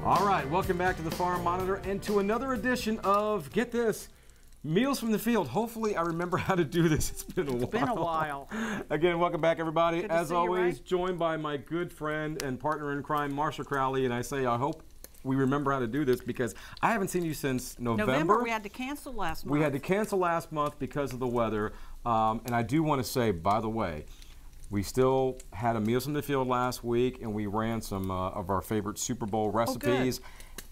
All right, welcome back to the Farm Monitor and to another edition of, get this, Meals from the Field. Hopefully I remember how to do this. It's been a while. It's been a while. Again, welcome back, everybody. Good to As see you, always, Ray. joined by my good friend and partner in crime, Marcia Crowley, and I say I hope we remember how to do this because I haven't seen you since November. We had to cancel last month. We had to cancel last month because of the weather, and I do want to say, by the way, we still had a Meals from the Field last week, and we ran some of our favorite Super Bowl recipes,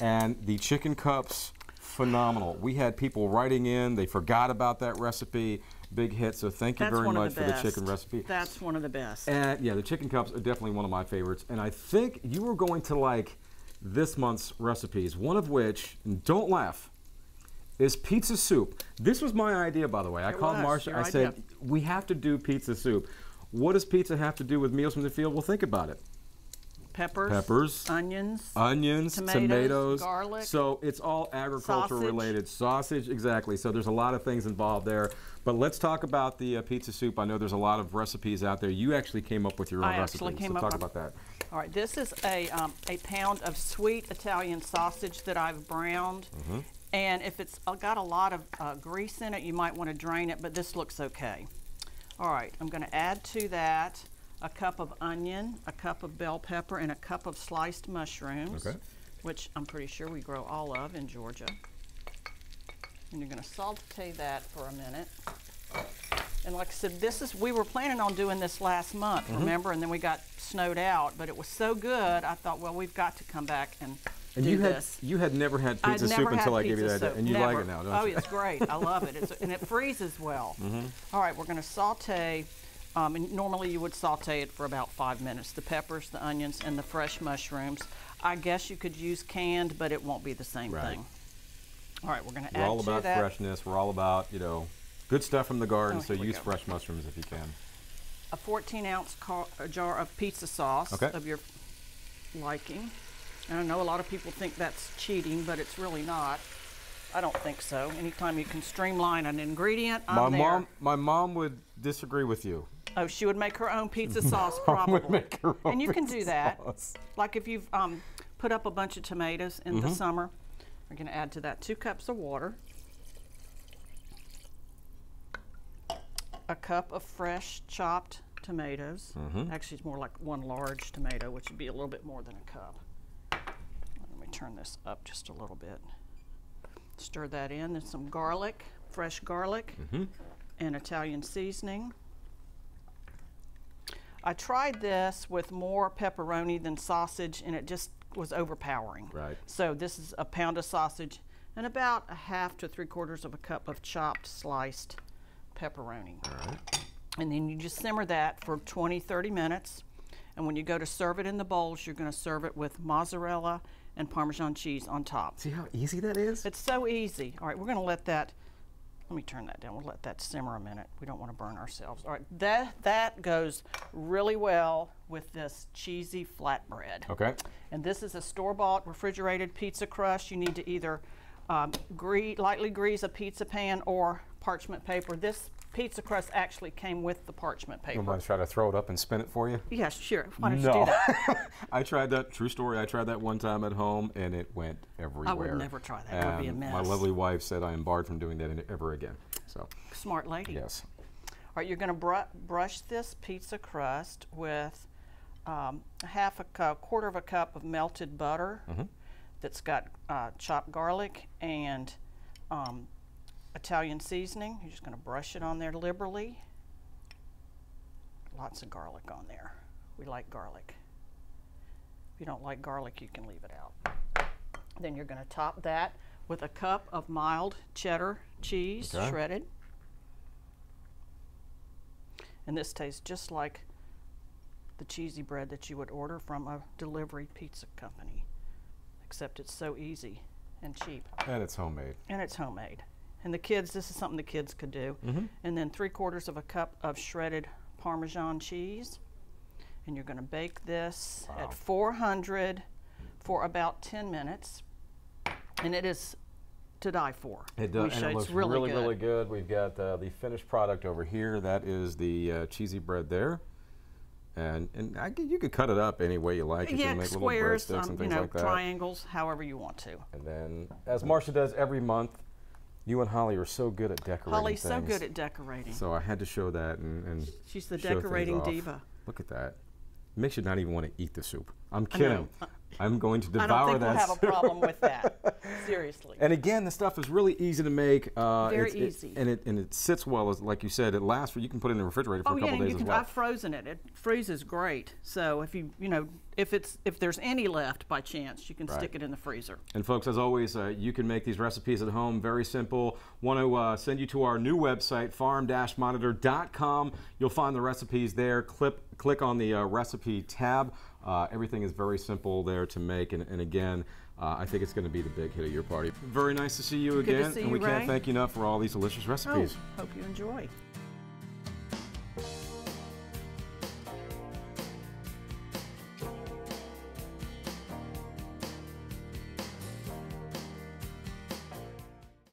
and the chicken cups, phenomenal. We had people writing in, they forgot about that recipe, big hit, so thank you very much for the chicken recipe. That's one of the best. And yeah, the chicken cups are definitely one of my favorites, and I think you were going to like this month's recipes, one of which, and don't laugh, is pizza soup. This was my idea, by the way. I called Marcia, I said, we have to do pizza soup. What does pizza have to do with Meals from the Field? Well, think about it. Peppers, onions, tomatoes, garlic. So it's all agriculture related. Sausage, exactly. So there's a lot of things involved there. But let's talk about the pizza soup. I know there's a lot of recipes out there. You actually came up with your own recipe. So talk about that. All right, this is a pound of sweet Italian sausage that I've browned. And if it's got a lot of grease in it, you might want to drain it, but this looks okay. All right, I'm going to add to that a cup of onion, a cup of bell pepper, and a cup of sliced mushrooms, which I'm pretty sure we grow all of in Georgia. And you're going to saute that for a minute. And like I said, we were planning on doing this last month, remember? And then we got snowed out, but it was so good, I thought, well, we've got to come back and do this. You had never had pizza soup until I gave you that idea, and you like it now, don't you? Oh, it's great. I love it. And it freezes well. All right, we're going to saute. And normally you would saute it for about 5 minutes. The peppers, the onions, and the fresh mushrooms. I guess you could use canned, but it won't be the same thing. All right, we're going to add to that. We're all about freshness. We're all about, you know, good stuff from the garden, so use fresh mushrooms if you can. A 14-ounce jar of pizza sauce of your liking. And I know a lot of people think that's cheating, but it's really not. I don't think so. Anytime you can streamline an ingredient, I'm there. My mom would disagree with you. Oh, she would make her own pizza sauce, probably. Would make her own and you can pizza do that. Sauce. Like if you've put up a bunch of tomatoes in the summer, we're going to add to that 2 cups of water, a cup of fresh chopped tomatoes. Actually, it's more like 1 large tomato, which would be a little bit more than a cup. Let me turn this up just a little bit. Stir that in. Then some garlic, fresh garlic, and Italian seasoning. I tried this with more pepperoni than sausage, and it just was overpowering. Right. So this is a pound of sausage and about a half to 3/4 of a cup of chopped, sliced pepperoni. All right. And then you just simmer that for 20-30 minutes. And when you go to serve it in the bowls, you're going to serve it with mozzarella and Parmesan cheese on top. See how easy that is? It's so easy. All right, we're going to let that. Let me turn that down. We'll let that simmer a minute. We don't want to burn ourselves. All right, that goes really well with this cheesy flatbread. Okay. And this is a store-bought refrigerated pizza crust. You need to either lightly grease a pizza pan or parchment paper. This pizza crust actually came with the parchment paper. You want to try to throw it up and spin it for you? Yeah, sure. Why don't you do that? I tried that, true story, I tried that one time at home and it went everywhere. I would never try that. It would be a mess. My lovely wife said I am barred from doing that ever again. So. Smart lady. Yes. All right, you're going to brush this pizza crust with a quarter of a cup of melted butter that's got chopped garlic and Italian seasoning. You're just going to brush it on there liberally. Lots of garlic on there. We like garlic. If you don't like garlic, you can leave it out. Then you're going to top that with a cup of mild cheddar cheese, shredded. And this tastes just like the cheesy bread that you would order from a delivery pizza company, except it's so easy and cheap. And it's homemade. And it's homemade. And the kids, this is something the kids could do. And then 3/4 of a cup of shredded Parmesan cheese. And you're going to bake this at 400 for about 10 minutes. And it is to die for. It does, and it looks really good. We've got the finished product over here. That is the cheesy bread there. And you could cut it up any way you like. You can make squares, little breadsticks and things like that. triangles, however you want to. And then, as Marcia does every month, you and Holly are so good at decorating Holly's things. so good at decorating. So I had to show that and she's the show decorating things off. diva. Look at that. Makes you not even want to eat the soup. I'm kidding. I'm going to devour that. I don't think we'll have a problem with that. Seriously. And again, the stuff is really easy to make. Very easy. And it sits well, like you said. It lasts. You can put it in the refrigerator for a couple days as well. I've frozen it. It freezes great. So if if there's any left by chance, you can stick it in the freezer. And folks, as always, you can make these recipes at home. Very simple. Want to send you to our new website, farm-monitor.com. You'll find the recipes there. Click on the recipe tab. Everything is very simple there to make, and again, I think it's going to be the big hit of your party. Very nice to see you again, to see and you, we can't Ray. thank you enough for all these delicious recipes. Hope you enjoy.